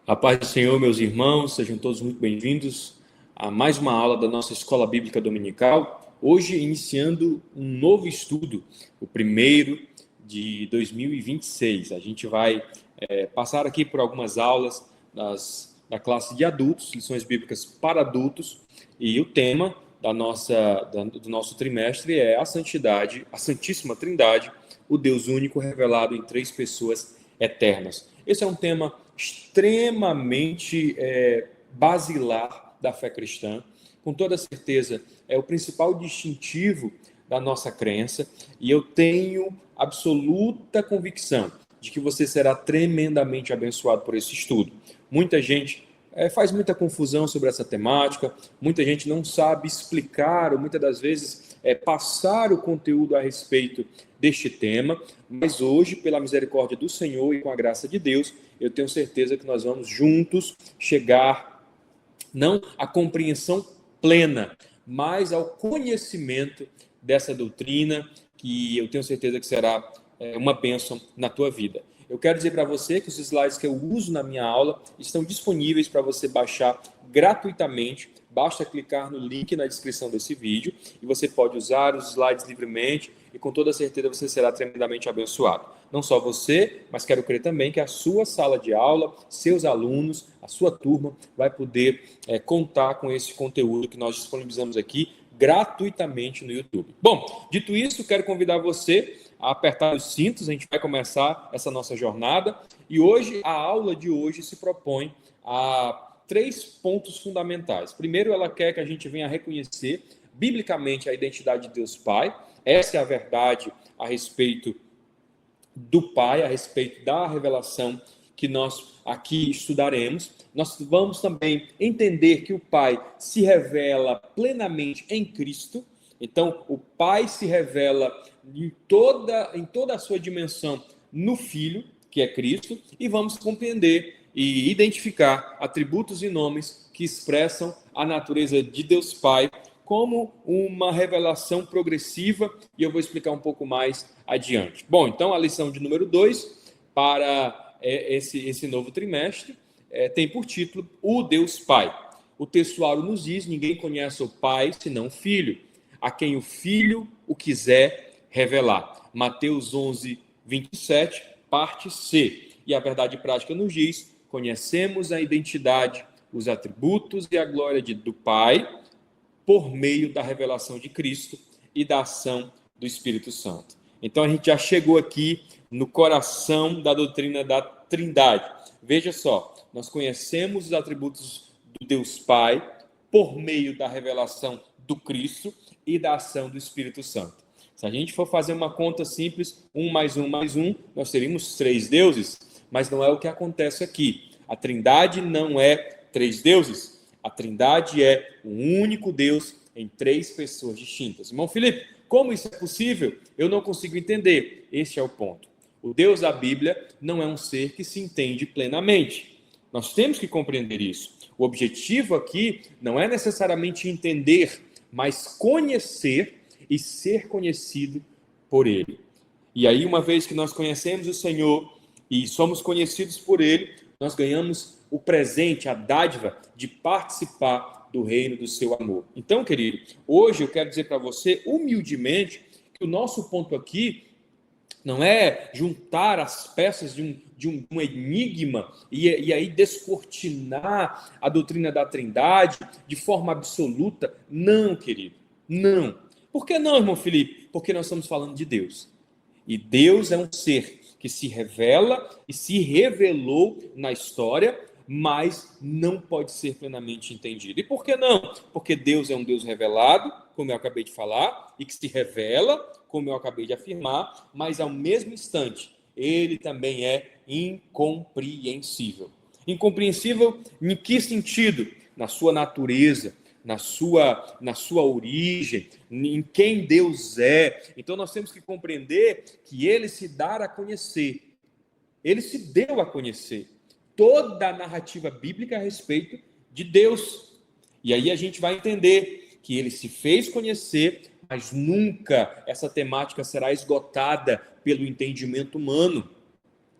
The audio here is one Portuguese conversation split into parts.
A paz do Senhor, meus irmãos, sejam todos muito bem-vindos a mais uma aula da nossa Escola Bíblica Dominical. Hoje, iniciando um novo estudo, o primeiro de 2026. A gente vai passar aqui por algumas aulas da classe de adultos, lições bíblicas para adultos, e o tema do nosso trimestre é a santidade, a Santíssima Trindade, o Deus único revelado em três pessoas eternas. Esse é um tema extremamente basilar da fé cristã, com toda certeza é o principal distintivo da nossa crença, e eu tenho absoluta convicção de que você será tremendamente abençoado por esse estudo. Muita gente faz muita confusão sobre essa temática, muita gente não sabe explicar, ou muitas das vezes passar o conteúdo a respeito deste tema, mas hoje, pela misericórdia do Senhor e com a graça de Deus, eu tenho certeza que nós vamos juntos chegar, não à compreensão plena, mas ao conhecimento dessa doutrina, que eu tenho certeza que será uma bênção na tua vida. Eu quero dizer para você que os slides que eu uso na minha aula estão disponíveis para você baixar gratuitamente. Basta clicar no link na descrição desse vídeo e você pode usar os slides livremente e com toda certeza você será tremendamente abençoado. Não só você, mas quero crer também que a sua sala de aula, seus alunos, a sua turma vai poder contar com esse conteúdo que nós disponibilizamos aqui gratuitamente no YouTube. Bom, dito isso, quero convidar você a apertar os cintos, a gente vai começar essa nossa jornada e hoje, a aula de hoje se propõe a 3 pontos fundamentais. Primeiro, ela quer que a gente venha reconhecer biblicamente a identidade de Deus Pai. Essa é a verdade a respeito do Pai, a respeito da revelação que nós aqui estudaremos. Nós vamos também entender que o Pai se revela plenamente em Cristo. Então, o Pai se revela em toda a sua dimensão no Filho, que é Cristo, e vamos compreender e identificar atributos e nomes que expressam a natureza de Deus Pai como uma revelação progressiva, e eu vou explicar um pouco mais adiante. Bom, então a lição de número 2 para esse novo trimestre tem por título O Deus Pai. O textuário nos diz: ninguém conhece o Pai senão o Filho, a quem o Filho o quiser revelar. Mateus 11, 27, parte C. E a verdade prática nos diz: conhecemos a identidade, os atributos e a glória do Pai por meio da revelação de Cristo e da ação do Espírito Santo. Então a gente já chegou aqui no coração da doutrina da Trindade. Veja só, nós conhecemos os atributos do Deus Pai por meio da revelação do Cristo e da ação do Espírito Santo. Se a gente for fazer uma conta simples, 1 mais 1 mais 1, nós teríamos 3 deuses, mas não é o que acontece aqui. A Trindade não é 3 deuses. A Trindade é um único Deus em 3 pessoas distintas. Irmão Felipe, como isso é possível? Eu não consigo entender. Este é o ponto. O Deus da Bíblia não é um ser que se entende plenamente. Nós temos que compreender isso. O objetivo aqui não é necessariamente entender, mas conhecer e ser conhecido por Ele. E aí, uma vez que nós conhecemos o Senhor e somos conhecidos por Ele, nós ganhamos o presente, a dádiva de participar do reino do seu amor. Então, querido, hoje eu quero dizer para você, humildemente, que o nosso ponto aqui não é juntar as peças de um enigma e aí descortinar a doutrina da Trindade de forma absoluta. Não, querido, não. Por que não, irmão Felipe? Porque nós estamos falando de Deus. E Deus é um ser que se revela e se revelou na história, mas não pode ser plenamente entendido. E por que não? Porque Deus é um Deus revelado, como eu acabei de falar, e que se revela, como eu acabei de afirmar, mas ao mesmo instante, ele também é incompreensível. Incompreensível em que sentido? Na sua natureza, na sua origem, em quem Deus é. Então nós temos que compreender que ele se dá a conhecer. Ele se deu a conhecer. Toda a narrativa bíblica a respeito de Deus. E aí a gente vai entender que ele se fez conhecer, mas nunca essa temática será esgotada pelo entendimento humano.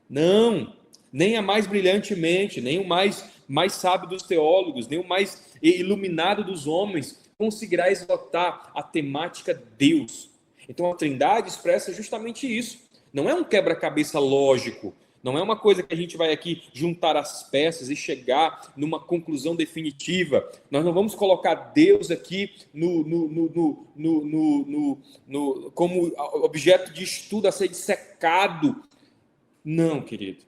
Não. nem a mais brilhantemente, nem o mais sábio dos teólogos, nem o mais iluminado dos homens conseguirá esgotar a temática Deus. Então a Trindade expressa justamente isso. Não é um quebra-cabeça lógico, não é uma coisa que a gente vai aqui juntar as peças e chegar numa conclusão definitiva. Nós não vamos colocar Deus aqui como objeto de estudo a ser dissecado. Não, querido.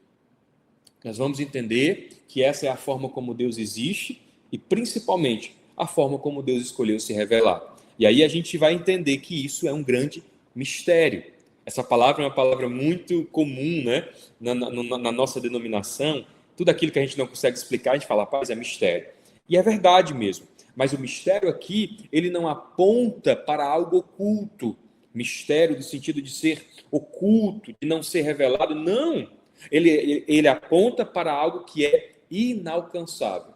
Nós vamos entender que essa é a forma como Deus existe e, principalmente, a forma como Deus escolheu se revelar. E aí a gente vai entender que isso é um grande mistério. Essa palavra é uma palavra muito comum, né? na nossa denominação. Tudo aquilo que a gente não consegue explicar, a gente fala, rapaz, é mistério. E é verdade mesmo. Mas o mistério aqui, ele não aponta para algo oculto. Mistério no sentido de ser oculto, de não ser revelado. Não. Ele aponta para algo que é inalcançável.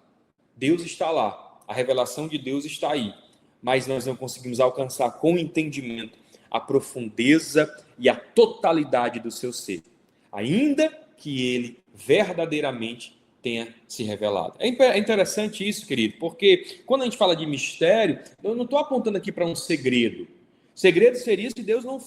Deus está lá. A revelação de Deus está aí. Mas nós não conseguimos alcançar com entendimento a profundeza e a totalidade do seu ser, ainda que ele verdadeiramente tenha se revelado. É interessante isso, querido, porque quando a gente fala de mistério, eu não estou apontando aqui para um segredo. Segredo seria se Deus não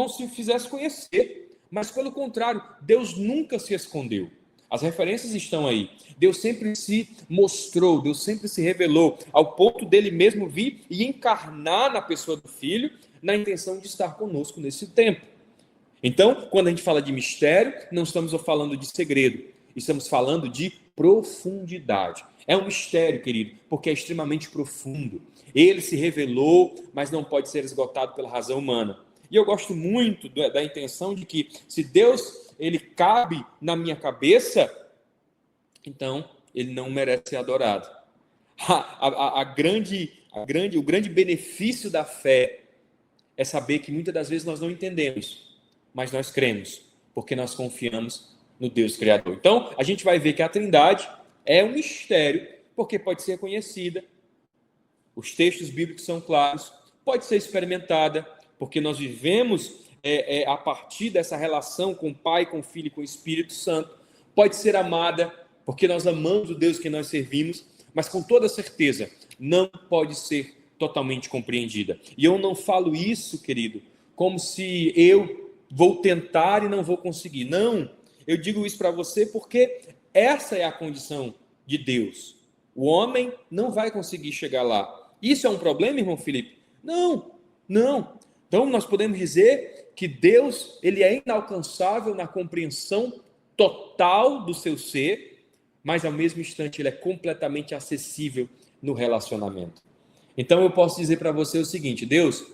se fizesse conhecer, mas pelo contrário, Deus nunca se escondeu. As referências estão aí. Deus sempre se mostrou, Deus sempre se revelou, ao ponto dele mesmo vir e encarnar na pessoa do Filho, na intenção de estar conosco nesse tempo. Então, quando a gente fala de mistério, não estamos falando de segredo, estamos falando de profundidade. É um mistério, querido, porque é extremamente profundo. Ele se revelou, mas não pode ser esgotado pela razão humana. E eu gosto muito da intenção de que, se Deus ele cabe na minha cabeça, então ele não merece ser adorado. O grande benefício da fé é saber que muitas das vezes nós não entendemos, mas nós cremos, porque nós confiamos no Deus Criador. Então, a gente vai ver que a Trindade é um mistério, porque pode ser conhecida, os textos bíblicos são claros, pode ser experimentada, porque nós vivemos a partir dessa relação com o Pai, com o Filho e com o Espírito Santo, pode ser amada, porque nós amamos o Deus que nós servimos, mas com toda certeza não pode ser totalmente compreendida. E eu não falo isso, querido, como se eu vou tentar e não vou conseguir. Não, eu digo isso para você porque essa é a condição de Deus. O homem não vai conseguir chegar lá. Isso é um problema, irmão Felipe? Não. Então nós podemos dizer que Deus, ele é inalcançável na compreensão total do seu ser, mas ao mesmo instante ele é completamente acessível no relacionamento. Então eu posso dizer para você o seguinte: Deus,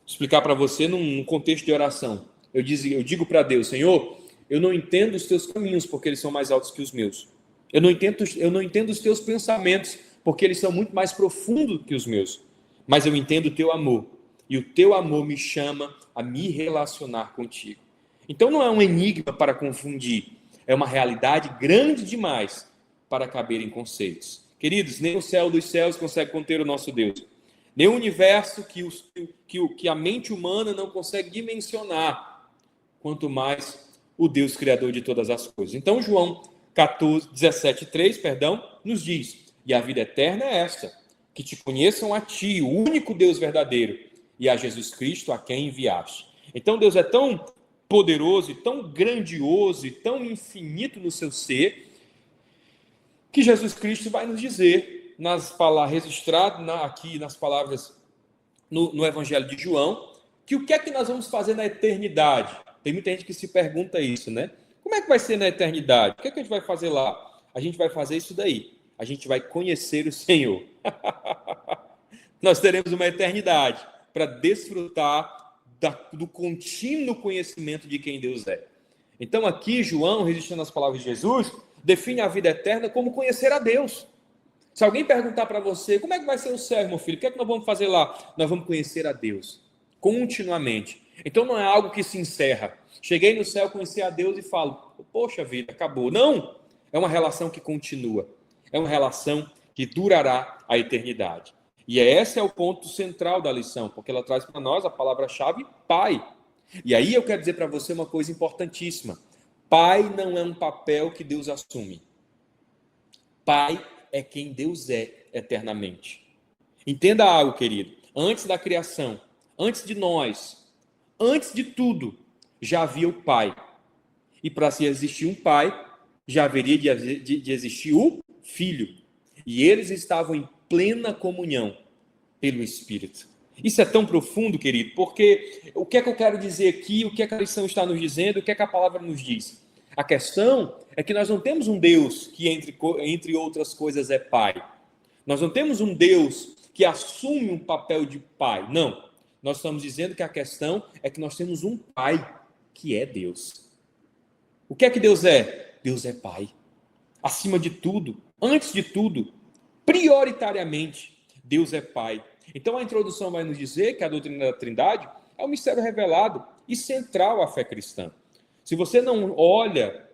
explicar para você num contexto de oração. Eu digo para Deus: Senhor, eu não entendo os teus caminhos porque eles são mais altos que os meus. Eu não entendo os teus pensamentos porque eles são muito mais profundos que os meus. Mas eu entendo o teu amor. E o teu amor me chama a me relacionar contigo. Então não é um enigma para confundir. É uma realidade grande demais para caber em conceitos. Queridos, nem o céu dos céus consegue conter o nosso Deus. Nem o universo que a mente humana não consegue dimensionar. Quanto mais o Deus Criador de todas as coisas. Então João 17:3, nos diz: e a vida eterna é esta, que te conheçam a ti, o único Deus verdadeiro, e a Jesus Cristo a quem enviaste. Então Deus é tão poderoso, e tão grandioso, e tão infinito no seu ser, que Jesus Cristo vai nos dizer, registrado aqui nas palavras no Evangelho de João, que o que é que nós vamos fazer na eternidade? Tem muita gente que se pergunta isso, né? Como é que vai ser na eternidade? O que é que a gente vai fazer lá? A gente vai fazer isso daí. A gente vai conhecer o Senhor. Nós teremos uma eternidade para desfrutar do contínuo conhecimento de quem Deus é. Então aqui João, registrando as palavras de Jesus, define a vida eterna como conhecer a Deus. Se alguém perguntar para você, como é que vai ser o céu, meu filho? O que é que nós vamos fazer lá? Nós vamos conhecer a Deus, continuamente. Então não é algo que se encerra. Cheguei no céu, conheci a Deus e falo, poxa vida, acabou. Não, é uma relação que continua. É uma relação que durará a eternidade. E esse é o ponto central da lição, porque ela traz para nós a palavra-chave Pai. E aí eu quero dizer para você uma coisa importantíssima. Pai não é um papel que Deus assume. Pai é quem Deus é eternamente. Entenda algo, querido. Antes da criação, antes de nós, antes de tudo, já havia o Pai. E para se existir um Pai, já haveria de existir o Filho. E eles estavam em plena comunhão pelo Espírito. Isso é tão profundo, querido, porque o que é que eu quero dizer aqui, o que é que a lição está nos dizendo, o que é que a palavra nos diz? A questão é que nós não temos um Deus que, entre outras coisas, é Pai. Nós não temos um Deus que assume um papel de Pai. Não. Nós estamos dizendo que a questão é que nós temos um Pai que é Deus. O que é que Deus é? Deus é Pai. Acima de tudo, antes de tudo, prioritariamente, Deus é Pai. Então a introdução vai nos dizer que a doutrina da Trindade é um mistério revelado e central à fé cristã. Se você não olha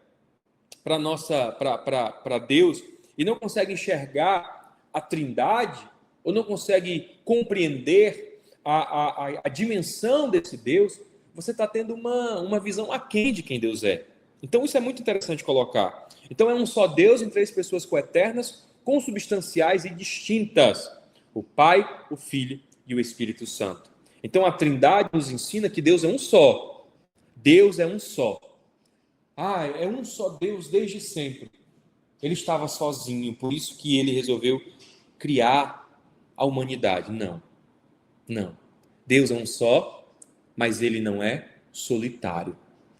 para Deus e não consegue enxergar a Trindade, ou não consegue compreender a dimensão desse Deus, você está tendo uma visão aquém de quem Deus é. Então isso é muito interessante colocar. Então é um só Deus em três pessoas coeternas, consubstanciais e distintas: o Pai, o Filho e o Espírito Santo. Então a Trindade nos ensina que Deus é um só. Deus é um só. É um só Deus desde sempre. Ele estava sozinho, por isso que ele resolveu criar a humanidade. Não. Deus é um só, mas ele não é solitário.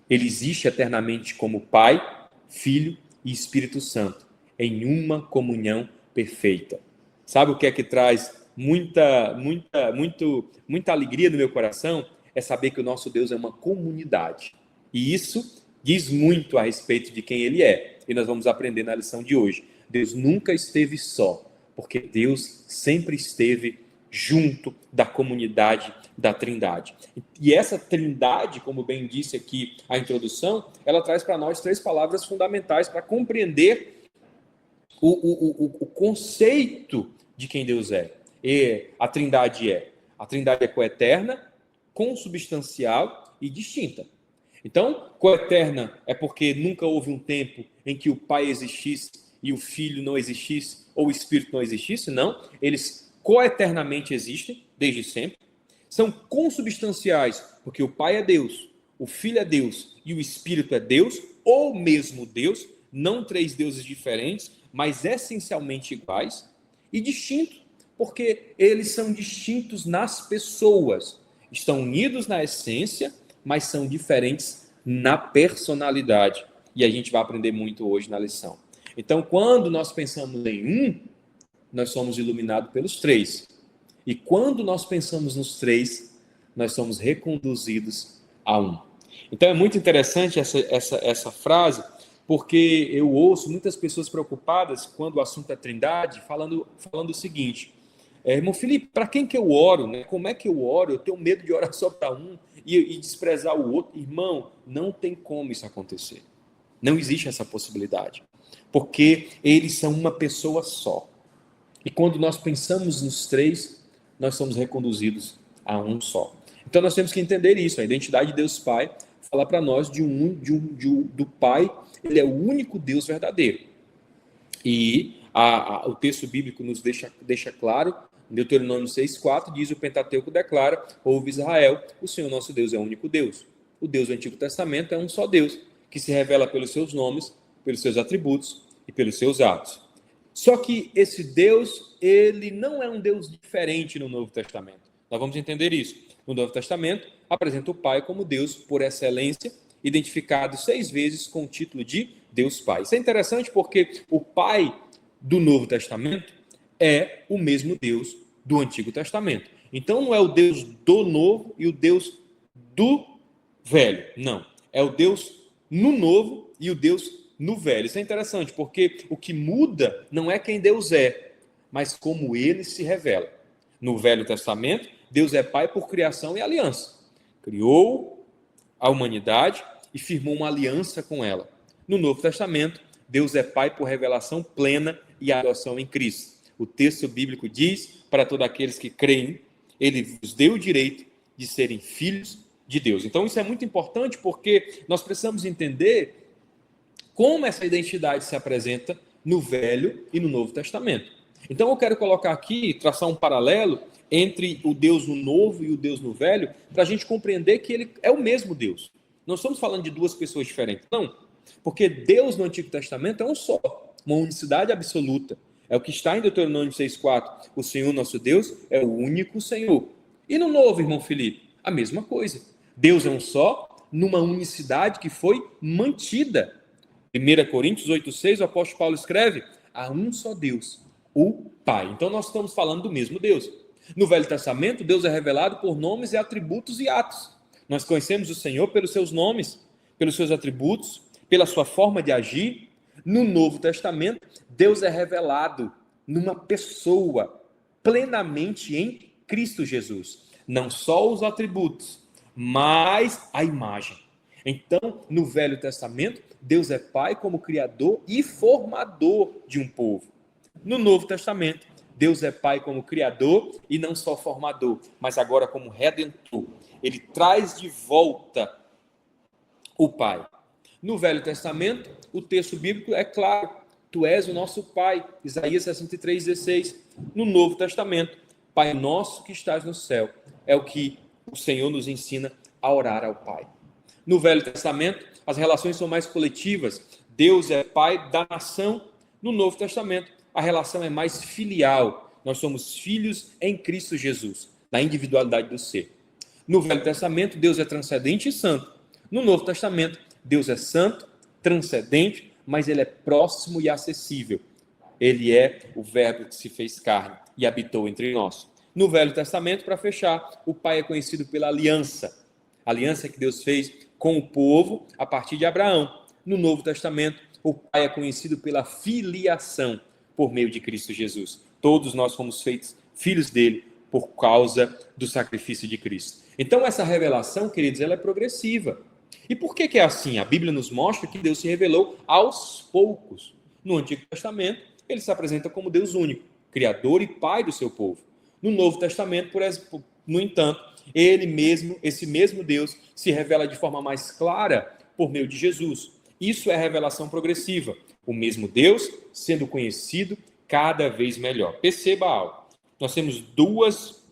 Ele existe eternamente como Pai, Filho e Espírito Santo, em uma comunhão perfeita. Sabe o que é que traz muita alegria no meu coração? É saber que o nosso Deus é uma comunidade. E isso diz muito a respeito de quem ele é. E nós vamos aprender na lição de hoje. Deus nunca esteve só, porque Deus sempre esteve junto da comunidade da Trindade. E essa Trindade, como bem disse aqui a introdução, ela traz para nós três palavras fundamentais para compreender o conceito de quem Deus é. E a Trindade é coeterna, consubstancial e distinta. Então, coeterna é porque nunca houve um tempo em que o Pai existisse e o Filho não existisse, ou o Espírito não existisse. Não, eles coeternamente existem, desde sempre. São consubstanciais, porque o Pai é Deus, o Filho é Deus e o Espírito é Deus, ou mesmo Deus, não três deuses diferentes, mas essencialmente iguais. E distinto, porque eles são distintos nas pessoas. Estão unidos na essência, mas são diferentes na personalidade. E a gente vai aprender muito hoje na lição. Então, quando nós pensamos em um, nós somos iluminados pelos três. E quando nós pensamos nos três, nós somos reconduzidos a um. Então, é muito interessante essa frase, porque eu ouço muitas pessoas preocupadas quando o assunto é Trindade, falando o seguinte: irmão Felipe, para quem que eu oro? Né? Como é que eu oro? Eu tenho medo de orar só para um e desprezar o outro. Irmão, não tem como isso acontecer. Não existe essa possibilidade. Porque eles são uma pessoa só. E quando nós pensamos nos três, nós somos reconduzidos a um só. Então nós temos que entender isso. A identidade de Deus Pai fala para nós do Pai. Ele é o único Deus verdadeiro. E o texto bíblico nos deixa claro. Deuteronômio 6,4 diz: o Pentateuco declara: ouve Israel, o Senhor nosso Deus é o único Deus. O Deus do Antigo Testamento é um só Deus, que se revela pelos seus nomes, pelos seus atributos e pelos seus atos. Só que esse Deus, ele não é um Deus diferente no Novo Testamento. Nós vamos entender isso. No Novo Testamento, apresenta o Pai como Deus por excelência, identificado 6 vezes com o título de Deus Pai. Isso é interessante porque o Pai do Novo Testamento é o mesmo Deus do Antigo Testamento. Então não é o Deus do Novo e o Deus do Velho. Não. É o Deus no Novo e o Deus no Velho. Isso é interessante, porque o que muda não é quem Deus é, mas como ele se revela. No Velho Testamento, Deus é Pai por criação e aliança. Criou a humanidade e firmou uma aliança com ela. No Novo Testamento, Deus é Pai por revelação plena e adoção em Cristo. O texto bíblico diz: para todos aqueles que creem, ele vos deu o direito de serem filhos de Deus. Então isso é muito importante, porque nós precisamos entender como essa identidade se apresenta no Velho e no Novo Testamento. Então eu quero colocar aqui, traçar um paralelo entre o Deus no Novo e o Deus no Velho, para a gente compreender que ele é o mesmo Deus. Não estamos falando de duas pessoas diferentes, não. Porque Deus no Antigo Testamento é um só, uma unicidade absoluta. É o que está em Deuteronômio 6,4. O Senhor nosso Deus é o único Senhor. E no Novo, irmão Felipe, a mesma coisa. Deus é um só, numa unicidade que foi mantida. 1 Coríntios 8,6, o apóstolo Paulo escreve: há um só Deus, o Pai. Então nós estamos falando do mesmo Deus. No Velho Testamento, Deus é revelado por nomes e atributos e atos. Nós conhecemos o Senhor pelos seus nomes, pelos seus atributos, pela sua forma de agir. No Novo Testamento, Deus é revelado numa pessoa, plenamente em Cristo Jesus. Não só os atributos, mas a imagem. Então, no Velho Testamento, Deus é Pai como Criador e formador de um povo. No Novo Testamento, Deus é Pai como Criador e não só formador, mas agora como Redentor. Ele traz de volta o Pai. No Velho Testamento, o texto bíblico é claro: tu és o nosso Pai, Isaías 63,16. No Novo Testamento, Pai nosso que estás no céu, é o que o Senhor nos ensina a orar ao Pai. No Velho Testamento, as relações são mais coletivas. Deus é Pai da nação. No Novo Testamento, a relação é mais filial. Nós somos filhos em Cristo Jesus, na individualidade do ser. No Velho Testamento, Deus é transcendente e santo. No Novo Testamento, Deus é santo, transcendente, mas ele é próximo e acessível. Ele é o Verbo que se fez carne e habitou entre nós. No Velho Testamento, para fechar, o Pai é conhecido pela aliança. A aliança que Deus fez com o povo a partir de Abraão. No Novo Testamento, o Pai é conhecido pela filiação por meio de Cristo Jesus. Todos nós fomos feitos filhos dele por causa do sacrifício de Cristo. Então, essa revelação, queridos, ela é progressiva. E por que é assim? A Bíblia nos mostra que Deus se revelou aos poucos. No Antigo Testamento, ele se apresenta como Deus único, Criador e Pai do seu povo. No Novo Testamento, por exemplo, no entanto, ele mesmo, esse mesmo Deus, se revela de forma mais clara por meio de Jesus. Isso é revelação progressiva. O mesmo Deus sendo conhecido cada vez melhor. Perceba algo. Nós temos duas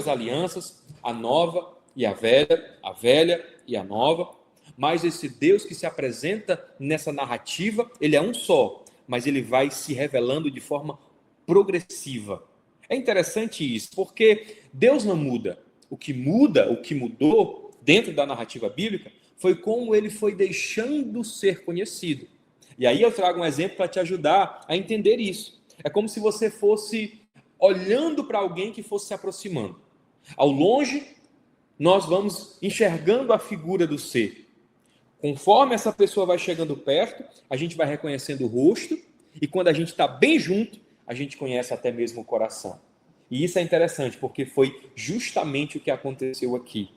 alianças, a nova e a velha e a nova. Mas esse Deus que se apresenta nessa narrativa, ele é um só, mas ele vai se revelando de forma progressiva. É interessante isso, porque Deus não muda. O que mudou dentro da narrativa bíblica, foi como ele foi deixando ser conhecido. E aí eu trago um exemplo para te ajudar a entender isso. É como se você fosse olhando para alguém que fosse se aproximando. Ao longe, nós vamos enxergando a figura do ser. Conforme essa pessoa vai chegando perto, a gente vai reconhecendo o rosto, e quando a gente está bem junto, a gente conhece até mesmo o coração. E isso é interessante, porque foi justamente o que aconteceu aqui.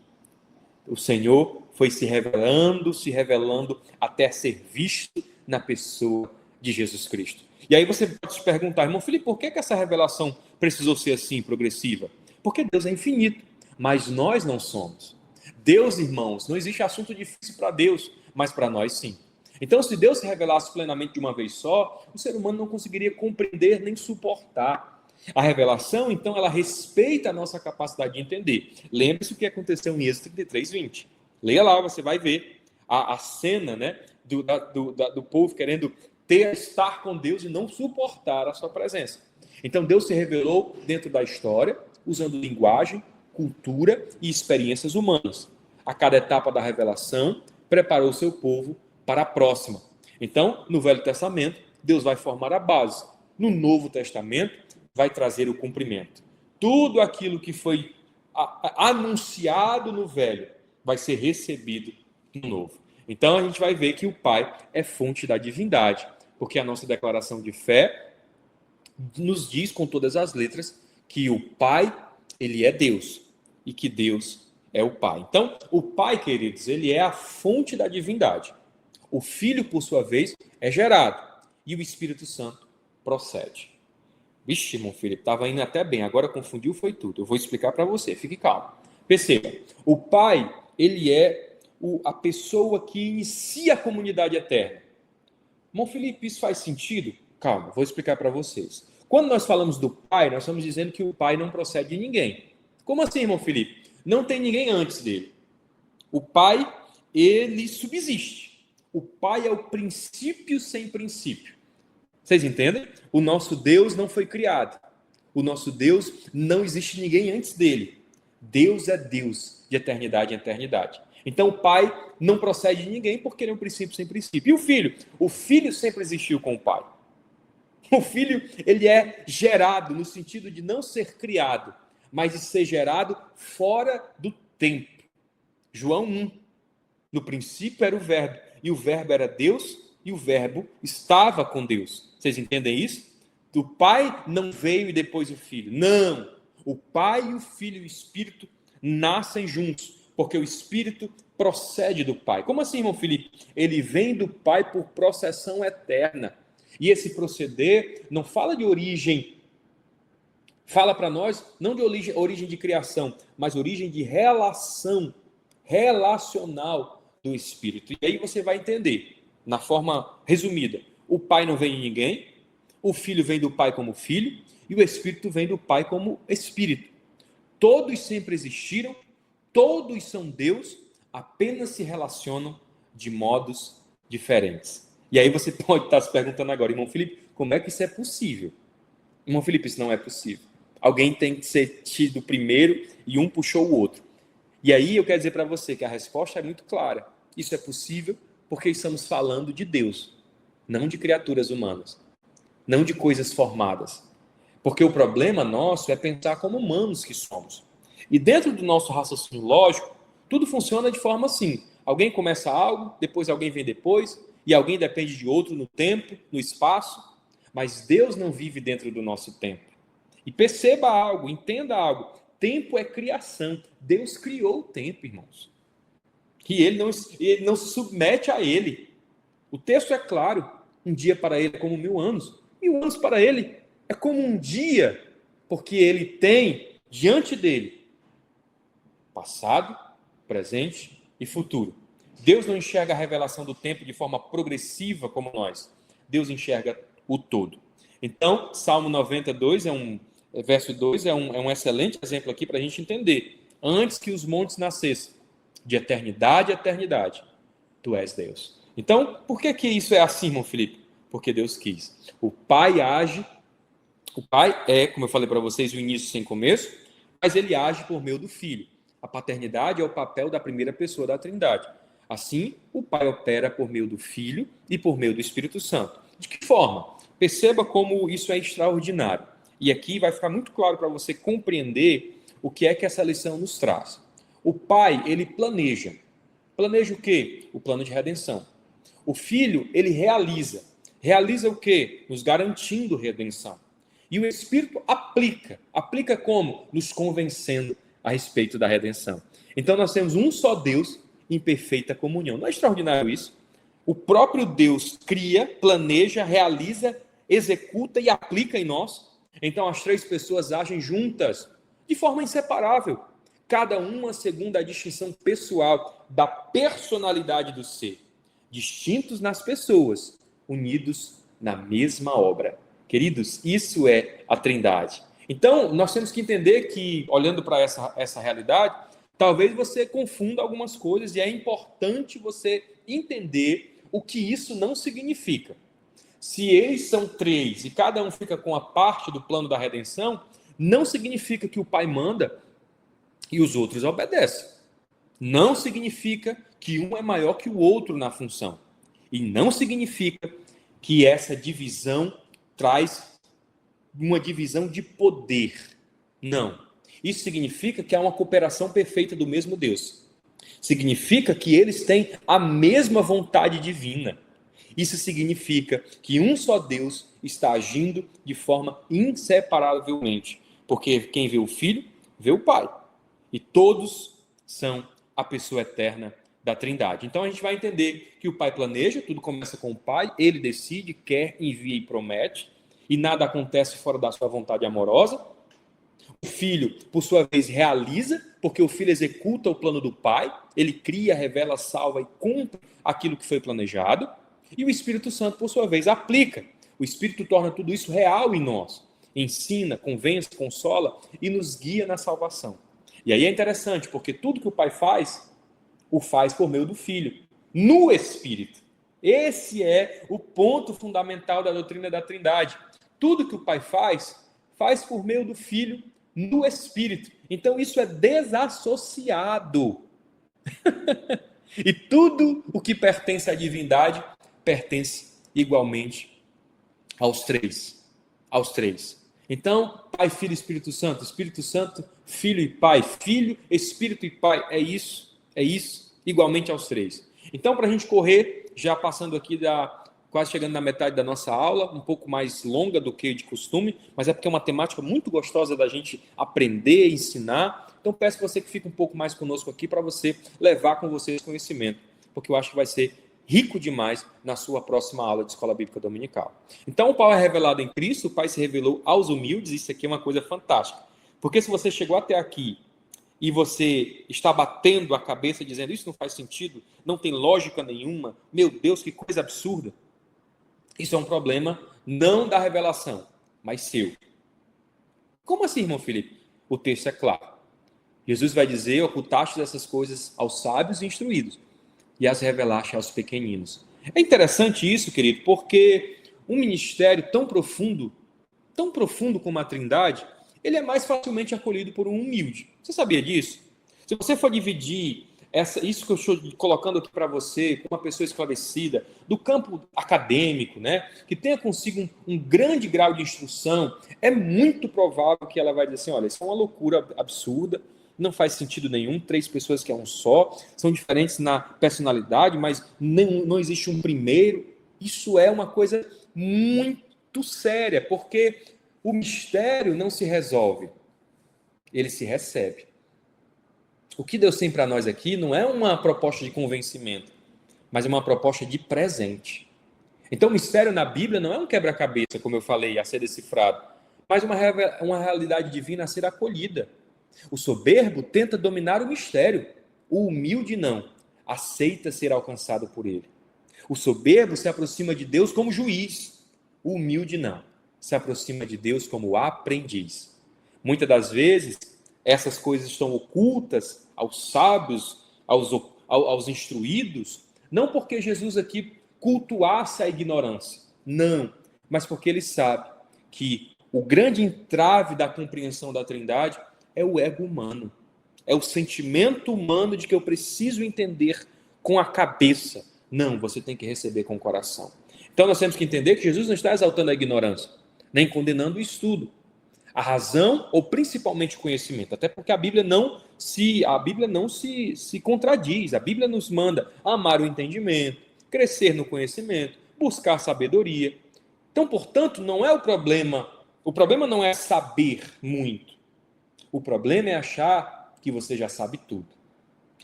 O Senhor foi se revelando até ser visto na pessoa de Jesus Cristo. E aí você pode se perguntar, irmão Felipe, por que essa revelação precisou ser assim, progressiva? Porque Deus é infinito, mas nós não somos. Deus, irmãos, não existe assunto difícil para Deus, mas para nós sim. Então, se Deus se revelasse plenamente de uma vez só, o ser humano não conseguiria compreender nem suportar. A revelação, então, ela respeita a nossa capacidade de entender. Lembre-se o que aconteceu em Êxodo 33:20. Leia lá, você vai ver a cena, né, do povo querendo estar com Deus e não suportar a sua presença. Então, Deus se revelou dentro da história, usando linguagem, cultura e experiências humanas. A cada etapa da revelação, preparou o seu povo para a próxima. Então, no Velho Testamento, Deus vai formar a base. No Novo Testamento, vai trazer o cumprimento. Tudo aquilo que foi anunciado no Velho vai ser recebido no Novo. Então, a gente vai ver que o Pai é fonte da divindade, porque a nossa declaração de fé nos diz com todas as letras que o Pai, ele é Deus, e que Deus é o Pai. Então, o Pai, queridos, ele é a fonte da divindade. O Filho, por sua vez, é gerado, e o Espírito Santo procede. Vixe, irmão Felipe, estava indo até bem, agora confundiu, foi tudo. Eu vou explicar para você, fique calmo. Perceba, o Pai, ele é a pessoa que inicia a comunidade eterna. Irmão Felipe, isso faz sentido? Calma, vou explicar para vocês. Quando nós falamos do Pai, nós estamos dizendo que o Pai não procede de ninguém. Como assim, irmão Felipe? Não tem ninguém antes dele. O Pai, ele subsiste. O Pai é o princípio sem princípio. Vocês entendem? O nosso Deus não foi criado. O nosso Deus, não existe ninguém antes dele. Deus é Deus de eternidade em eternidade. Então o Pai não procede de ninguém porque ele é um princípio sem princípio. E o Filho? O Filho sempre existiu com o Pai. O Filho, ele é gerado no sentido de não ser criado, mas de ser gerado fora do tempo. João 1. No princípio era o Verbo, e o Verbo era Deus, e o Verbo estava com Deus. Vocês entendem isso? O Pai não veio e depois o Filho. Não! O Pai, o Filho e o Espírito nascem juntos, porque o Espírito procede do Pai. Como assim, irmão Felipe? Ele vem do Pai por processão eterna. E esse proceder não fala de origem, fala para nós, não de origem de criação, mas origem de relação, relacional do Espírito. E aí você vai entender, na forma resumida, o Pai não vem de ninguém, o Filho vem do Pai como Filho, e o Espírito vem do Pai como Espírito. Todos sempre existiram, todos são Deus, apenas se relacionam de modos diferentes. E aí você pode estar se perguntando agora, irmão Felipe, como é que isso é possível? Irmão Felipe, isso não é possível. Alguém tem que ser tido primeiro e um puxou o outro. E aí eu quero dizer para você que a resposta é muito clara. Isso é possível porque estamos falando de Deus, não de criaturas humanas, não de coisas formadas. Porque o problema nosso é pensar como humanos que somos. E dentro do nosso raciocínio lógico, tudo funciona de forma assim. Alguém começa algo, depois alguém vem depois, e alguém depende de outro no tempo, no espaço. Mas Deus não vive dentro do nosso tempo. E perceba algo, entenda algo. Tempo é criação. Deus criou o tempo, irmãos. Que ele não se submete a ele. O texto é claro. Um dia para ele é como 1000 anos. 1000 anos para ele é como um dia. Porque ele tem diante dele passado, presente e futuro. Deus não enxerga a revelação do tempo de forma progressiva como nós. Deus enxerga o todo. Então, Salmo 92, verso 2, é um excelente exemplo aqui para a gente entender. Antes que os montes nascessem, de eternidade a eternidade, tu és Deus. Então, por que isso é assim, irmão Felipe? Porque Deus quis. O Pai age, o Pai é, como eu falei para vocês, o início sem começo, mas ele age por meio do Filho. A paternidade é o papel da primeira pessoa da Trindade. Assim, o Pai opera por meio do Filho e por meio do Espírito Santo. De que forma? Perceba como isso é extraordinário. E aqui vai ficar muito claro para você compreender o que é que essa lição nos traz. O Pai, ele planeja. Planeja o quê? O plano de redenção. O Filho, ele realiza. Realiza o quê? Nos garantindo redenção. E o Espírito aplica. Aplica como? Nos convencendo a respeito da redenção. Então nós temos um só Deus em perfeita comunhão. Não é extraordinário isso? O próprio Deus cria, planeja, realiza, executa e aplica em nós. Então as três pessoas agem juntas, de forma inseparável. Cada uma segundo a distinção pessoal da personalidade do ser. Distintos nas pessoas, unidos na mesma obra. Queridos, isso é a Trindade. Então, nós temos que entender que, olhando para essa realidade, talvez você confunda algumas coisas e é importante você entender o que isso não significa. Se eles são três e cada um fica com a parte do plano da redenção, não significa que o Pai manda e os outros obedecem. Não significa que um é maior que o outro na função. E não significa que essa divisão traz uma divisão de poder. Não. Isso significa que há uma cooperação perfeita do mesmo Deus. Significa que eles têm a mesma vontade divina. Isso significa que um só Deus está agindo de forma inseparavelmente. Porque quem vê o Filho, vê o Pai. E todos são a pessoa eterna da Trindade. Então a gente vai entender que o Pai planeja, tudo começa com o Pai, ele decide, quer, envia e promete, e nada acontece fora da sua vontade amorosa. O Filho, por sua vez, realiza, porque o Filho executa o plano do Pai, ele cria, revela, salva e cumpre aquilo que foi planejado. E o Espírito Santo, por sua vez, aplica. O Espírito torna tudo isso real em nós. Ensina, convence, consola e nos guia na salvação. E aí é interessante, porque tudo que o Pai faz, o faz por meio do Filho, no Espírito. Esse é o ponto fundamental da doutrina da Trindade. Tudo que o Pai faz, faz por meio do Filho, no Espírito. Então isso é desassociado. E tudo o que pertence à divindade pertence igualmente aos três. Aos três. Então, Pai, Filho e Espírito Santo, Filho e Pai, Filho, Espírito e Pai, é isso, igualmente aos três. Então, para a gente correr, já passando aqui quase chegando na metade da nossa aula, um pouco mais longa do que de costume, mas é porque é uma temática muito gostosa da gente aprender, ensinar. Então, peço que você que fique um pouco mais conosco aqui para você levar com você esse conhecimento, porque eu acho que vai ser rico demais na sua próxima aula de Escola Bíblica Dominical. Então, o Pai é revelado em Cristo, o Pai se revelou aos humildes, isso aqui é uma coisa fantástica. Porque se você chegou até aqui e você está batendo a cabeça dizendo isso não faz sentido, não tem lógica nenhuma, meu Deus, que coisa absurda. Isso é um problema não da revelação, mas seu. Como assim, irmão Felipe? O texto é claro. Jesus vai dizer, ocultaste essas coisas aos sábios e instruídos, e as revelaste aos pequeninos. É interessante isso, querido, porque um ministério tão profundo como a Trindade, ele é mais facilmente acolhido por um humilde. Você sabia disso? Se você for dividir isso que eu estou colocando aqui para você, com uma pessoa esclarecida, do campo acadêmico, né, que tenha consigo um grande grau de instrução, é muito provável que ela vai dizer assim, olha, isso é uma loucura absurda, não faz sentido nenhum, 3 pessoas que é um só, são diferentes na personalidade, mas não existe um primeiro. Isso é uma coisa muito séria, porque o mistério não se resolve, ele se recebe. O que Deus tem para nós aqui não é uma proposta de convencimento, mas é uma proposta de presente. Então, o mistério na Bíblia não é um quebra-cabeça, como eu falei, a ser decifrado, mas uma realidade divina a ser acolhida. O soberbo tenta dominar o mistério, o humilde não, aceita ser alcançado por ele. O soberbo se aproxima de Deus como juiz, o humilde não, se aproxima de Deus como aprendiz. Muitas das vezes, essas coisas estão ocultas aos sábios, aos instruídos, não porque Jesus aqui cultuasse a ignorância, não, mas porque ele sabe que o grande entrave da compreensão da Trindade é o ego humano, é o sentimento humano de que eu preciso entender com a cabeça. Não, você tem que receber com o coração. Então nós temos que entender que Jesus não está exaltando a ignorância, nem condenando o estudo. A razão, ou principalmente o conhecimento, até porque a Bíblia não se contradiz, a Bíblia nos manda amar o entendimento, crescer no conhecimento, buscar sabedoria. Então, portanto, não é o problema não é saber muito, o problema é achar que você já sabe tudo.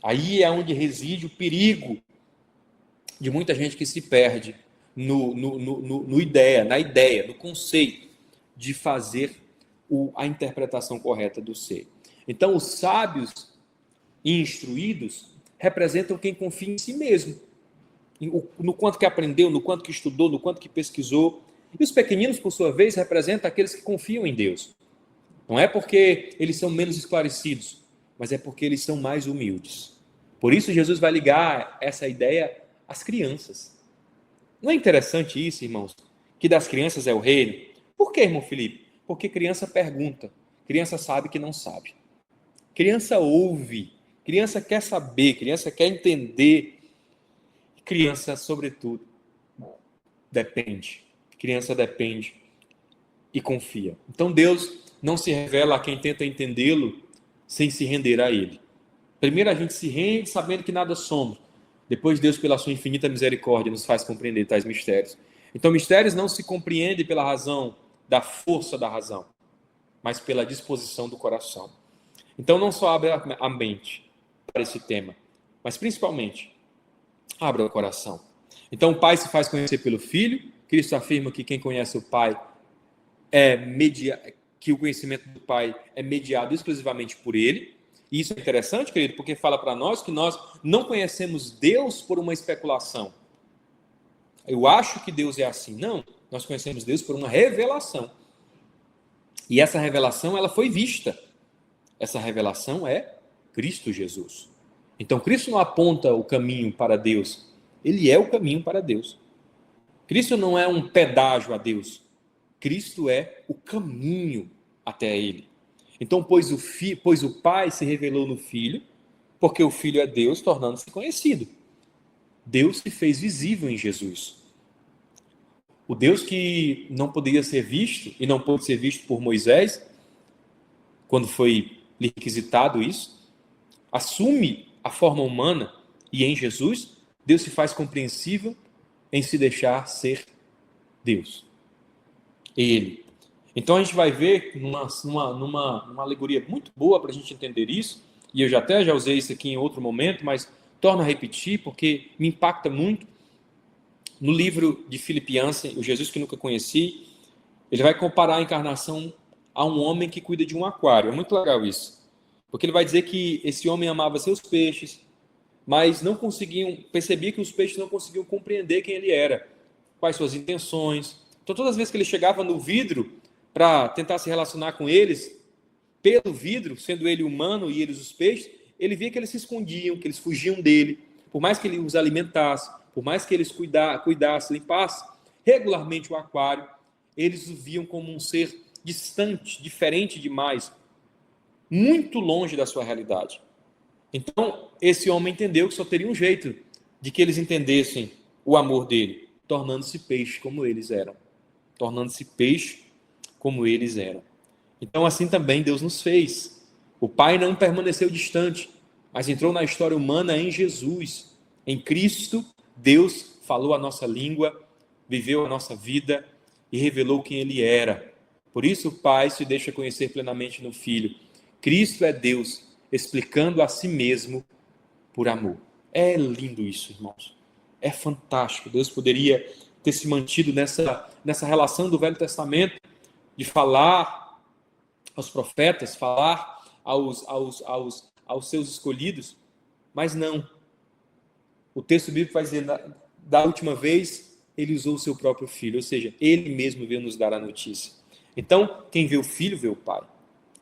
Aí é onde reside o perigo de muita gente que se perde na ideia, no conceito de fazer a interpretação correta do ser. Então, os sábios e instruídos representam quem confia em si mesmo, no quanto que aprendeu, no quanto que estudou, no quanto que pesquisou. E os pequeninos, por sua vez, representam aqueles que confiam em Deus. Não é porque eles são menos esclarecidos, mas é porque eles são mais humildes. Por isso, Jesus vai ligar essa ideia às crianças. Não é interessante isso, irmãos? Que das crianças é o reino? Por que, irmão Felipe? Porque criança pergunta, criança sabe que não sabe. Criança ouve, criança quer saber, criança quer entender. Criança, sobretudo, depende. Criança depende e confia. Então Deus não se revela a quem tenta entendê-lo sem se render a Ele. Primeiro a gente se rende sabendo que nada somos. Depois Deus, pela sua infinita misericórdia, nos faz compreender tais mistérios. Então mistérios não se compreendem pela razão, da força da razão, mas pela disposição do coração. Então não só abre a mente para esse tema, mas principalmente abra o coração. Então o Pai se faz conhecer pelo Filho. Cristo afirma que quem conhece o Pai que o conhecimento do Pai é mediado exclusivamente por Ele. E isso é interessante, querido, porque fala para nós que nós não conhecemos Deus por uma especulação. eu acho que Deus é assim. Não, nós conhecemos Deus por uma revelação. E essa revelação, ela foi vista. Essa revelação é Cristo Jesus. Então, Cristo não aponta o caminho para Deus, ele é o caminho para Deus. Cristo não é um pedágio a Deus, Cristo é o caminho até ele. Então, pois o Pai se revelou no Filho, porque o Filho é Deus, tornando-se conhecido. Deus se fez visível em Jesus. O Deus que não poderia ser visto, e não pôde ser visto por Moisés, quando foi lhe requisitado isso, assume a forma humana, e em Jesus, Deus se faz compreensível em se deixar ser Deus. Ele. Então a gente vai ver numa alegoria muito boa para a gente entender isso, e eu já usei isso aqui em outro momento, mas torno a repetir porque me impacta muito. No livro de Philip Yancey, O Jesus que Nunca Conheci, ele vai comparar a encarnação a um homem que cuida de um aquário. É muito legal isso. Porque ele vai dizer que esse homem amava seus peixes, mas percebia que os peixes não conseguiam compreender quem ele era, quais suas intenções. Então, todas as vezes que ele chegava no vidro para tentar se relacionar com eles, pelo vidro, sendo ele humano e eles os peixes, ele via que eles se escondiam, que eles fugiam dele. Por mais que ele os alimentasse, por mais que eles cuidasse, limpasse regularmente o aquário, eles o viam como um ser distante, diferente demais, muito longe da sua realidade. Então, esse homem entendeu que só teria um jeito de que eles entendessem o amor dele, tornando-se peixe como eles eram. Tornando-se peixe como eles eram. Então, assim também Deus nos fez. O Pai não permaneceu distante, mas entrou na história humana em Jesus. Em Cristo, Deus falou a nossa língua, viveu a nossa vida e revelou quem Ele era. Por isso, o Pai se deixa conhecer plenamente no Filho. Cristo é Deus, explicando a si mesmo por amor. É lindo isso, irmãos. É fantástico. Deus poderia ter se mantido nessa relação do Velho Testamento, de falar aos profetas, falar aos seus escolhidos, mas não. O texto bíblico vai dizer, da última vez, ele usou o seu próprio Filho, ou seja, ele mesmo veio nos dar a notícia. Então, quem vê o Filho, vê o Pai.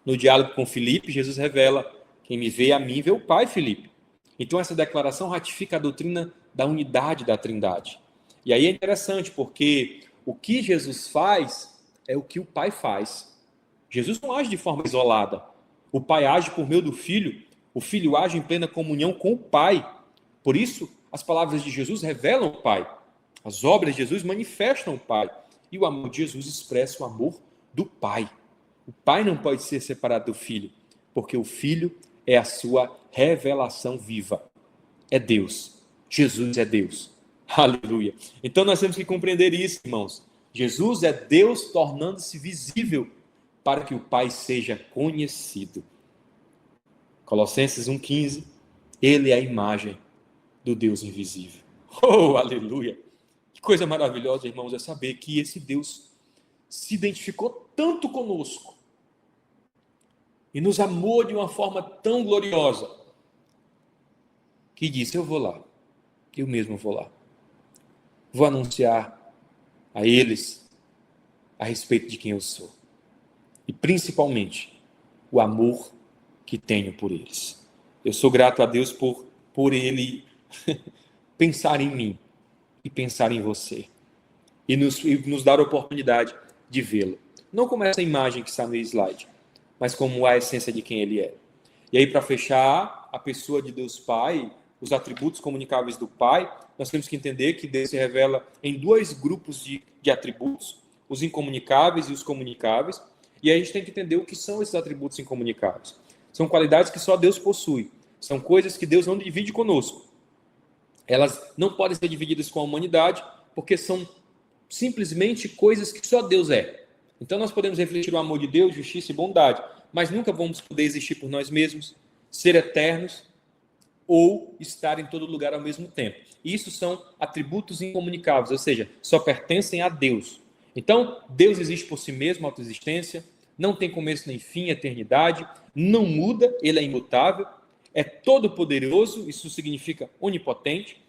No diálogo com Filipe, Jesus revela, quem me vê a mim, vê o Pai, Filipe. Então, essa declaração ratifica a doutrina da unidade da Trindade. E aí é interessante, porque o que Jesus faz é o que o Pai faz. Jesus não age de forma isolada. O Pai age por meio do Filho, o Filho age em plena comunhão com o Pai. Por isso, as palavras de Jesus revelam o Pai. As obras de Jesus manifestam o Pai. E o amor de Jesus expressa o amor do Pai. O Pai não pode ser separado do Filho, porque o Filho é a sua revelação viva. É Deus. Jesus é Deus. Aleluia. Então nós temos que compreender isso, irmãos. Jesus é Deus tornando-se visível para que o Pai seja conhecido. Colossenses 1,15. Ele é a imagem do Deus invisível. Oh, aleluia. Que coisa maravilhosa, irmãos, é saber que esse Deus se identificou tanto conosco e nos amou de uma forma tão gloriosa que disse, eu vou lá, eu mesmo vou lá. Vou anunciar a eles a respeito de quem eu sou. E principalmente o amor que tenho por eles. Eu sou grato a Deus por Ele pensar em mim e pensar em você. E nos dar a oportunidade de vê-lo. Não como essa imagem que está no slide, mas como a essência de quem Ele é. E aí, para fechar, a pessoa de Deus Pai, os atributos comunicáveis do Pai, nós temos que entender que Deus se revela em dois grupos de atributos, os incomunicáveis e os comunicáveis, e aí a gente tem que entender o que são esses atributos incomunicáveis. São qualidades que só Deus possui, são coisas que Deus não divide conosco. Elas não podem ser divididas com a humanidade, porque são simplesmente coisas que só Deus é. Então nós podemos refletir o amor de Deus, justiça e bondade, mas nunca vamos poder existir por nós mesmos, ser eternos, ou estar em todo lugar ao mesmo tempo. Isso são atributos incomunicáveis, ou seja, só pertencem a Deus. Então, Deus existe por si mesmo, autoexistência, não tem começo nem fim, eternidade, não muda, Ele é imutável, é todo-poderoso, isso significa onipotente,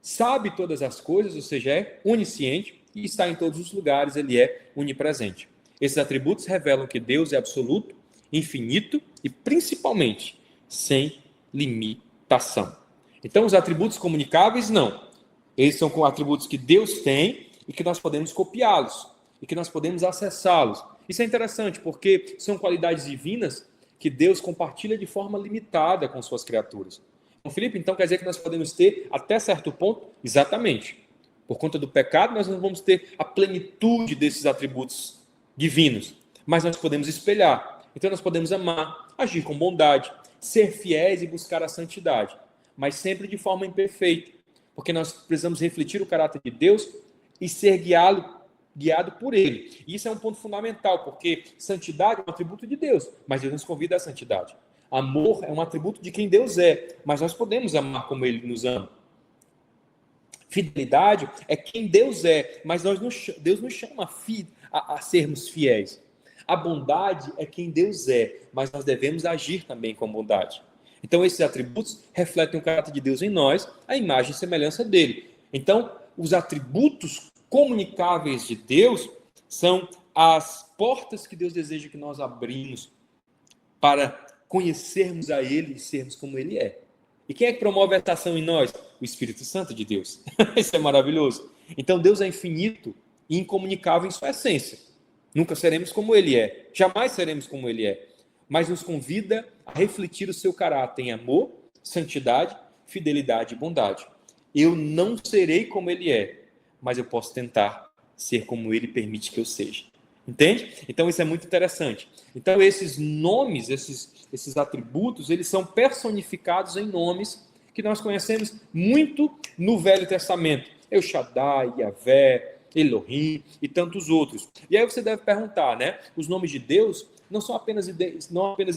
sabe todas as coisas, ou seja, é onisciente e está em todos os lugares, ele é onipresente. Esses atributos revelam que Deus é absoluto, infinito e principalmente sem limitação. Então, os atributos comunicáveis, não. Eles são atributos que Deus tem e que nós podemos copiá-los e que nós podemos acessá-los. Isso é interessante porque são qualidades divinas que Deus compartilha de forma limitada com suas criaturas. Então, Felipe, então quer dizer que nós podemos ter até certo ponto? Exatamente. Por conta do pecado, nós não vamos ter a plenitude desses atributos divinos, mas nós podemos espelhar. Então, nós podemos amar, agir com bondade, ser fiéis e buscar a santidade, mas sempre de forma imperfeita, porque nós precisamos refletir o caráter de Deus e ser guiado por Ele. E isso é um ponto fundamental, porque santidade é um atributo de Deus, mas Deus nos convida à santidade. Amor é um atributo de quem Deus é, mas nós podemos amar como Ele nos ama. Fidelidade é quem Deus é, mas Deus nos chama a sermos fiéis. A bondade é quem Deus é, mas nós devemos agir também com bondade. Então, esses atributos refletem o caráter de Deus em nós, a imagem e semelhança dele. Então, os atributos comunicáveis de Deus são as portas que Deus deseja que nós abrimos para conhecermos a Ele e sermos como Ele é. E quem é que promove essa ação em nós? O Espírito Santo de Deus. Isso é maravilhoso. Então, Deus é infinito e incomunicável em sua essência. Nunca seremos como Ele é. Jamais seremos como Ele é. Mas nos convida a refletir o seu caráter em amor, santidade, fidelidade e bondade. Eu não serei como Ele é, mas eu posso tentar ser como Ele permite que eu seja. Entende? Então isso é muito interessante. Então esses nomes, esses atributos, eles são personificados em nomes que nós conhecemos muito no Velho Testamento. El Shaddai, Yahvé, Elohim e tantos outros. E aí você deve perguntar, né? Os nomes de Deus não apenas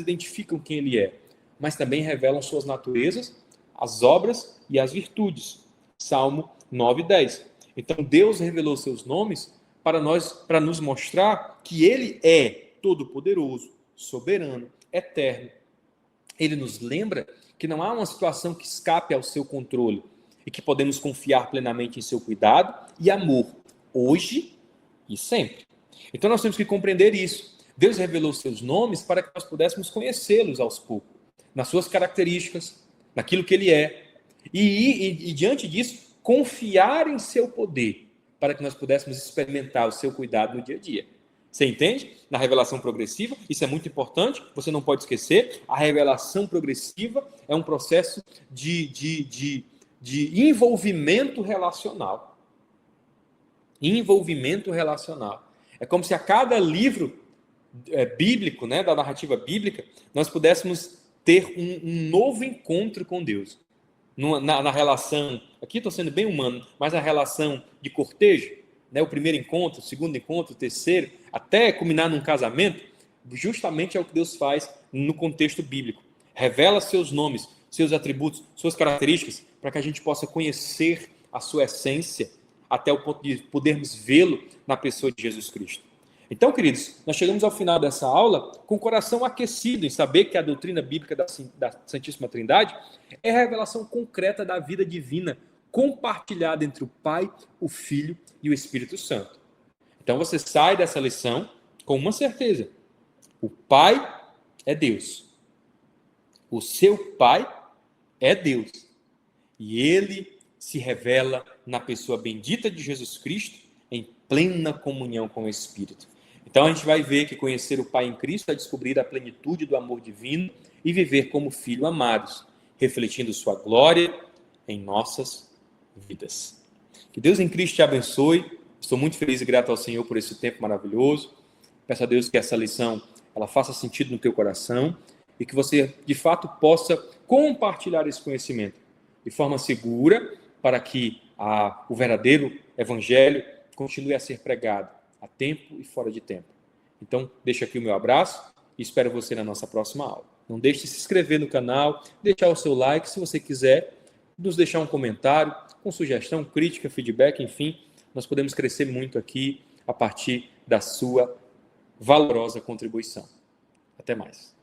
identificam quem Ele é, mas também revelam suas naturezas, as obras e as virtudes. Salmo 9:10. Então Deus revelou seus nomes para nos mostrar que Ele é todo-poderoso, soberano, eterno. Ele nos lembra que não há uma situação que escape ao seu controle e que podemos confiar plenamente em seu cuidado e amor, hoje e sempre. Então nós temos que compreender isso. Deus revelou seus nomes para que nós pudéssemos conhecê-los aos poucos, nas suas características, naquilo que Ele é. E diante disso, confiar em seu poder, para que nós pudéssemos experimentar o seu cuidado no dia a dia. Você entende? Na revelação progressiva, isso é muito importante, você não pode esquecer, a revelação progressiva é um processo de envolvimento relacional. Envolvimento relacional. É como se a cada livro bíblico, né, da narrativa bíblica, nós pudéssemos ter um novo encontro com Deus. Na relação, aqui estou sendo bem humano, mas na relação de cortejo, né, o primeiro encontro, o segundo encontro, o terceiro, até culminar num casamento, justamente é o que Deus faz no contexto bíblico. Revela seus nomes, seus atributos, suas características, para que a gente possa conhecer a sua essência, até o ponto de podermos vê-lo na pessoa de Jesus Cristo. Então, queridos, nós chegamos ao final dessa aula com o coração aquecido em saber que a doutrina bíblica da Santíssima Trindade é a revelação concreta da vida divina, compartilhada entre o Pai, o Filho e o Espírito Santo. Então, você sai dessa lição com uma certeza. O Pai é Deus. O seu Pai é Deus. E Ele se revela na pessoa bendita de Jesus Cristo em plena comunhão com o Espírito. Então a gente vai ver que conhecer o Pai em Cristo é descobrir a plenitude do amor divino e viver como filhos amados, refletindo sua glória em nossas vidas. Que Deus em Cristo te abençoe. Estou muito feliz e grato ao Senhor por esse tempo maravilhoso. Peço a Deus que essa lição ela faça sentido no teu coração e que você de fato possa compartilhar esse conhecimento de forma segura para que o verdadeiro evangelho continue a ser pregado a tempo e fora de tempo. Então, deixo aqui o meu abraço e espero você na nossa próxima aula. Não deixe de se inscrever no canal, deixar o seu like, se você quiser, nos deixar um comentário com sugestão, crítica, feedback, enfim, nós podemos crescer muito aqui a partir da sua valorosa contribuição. Até mais.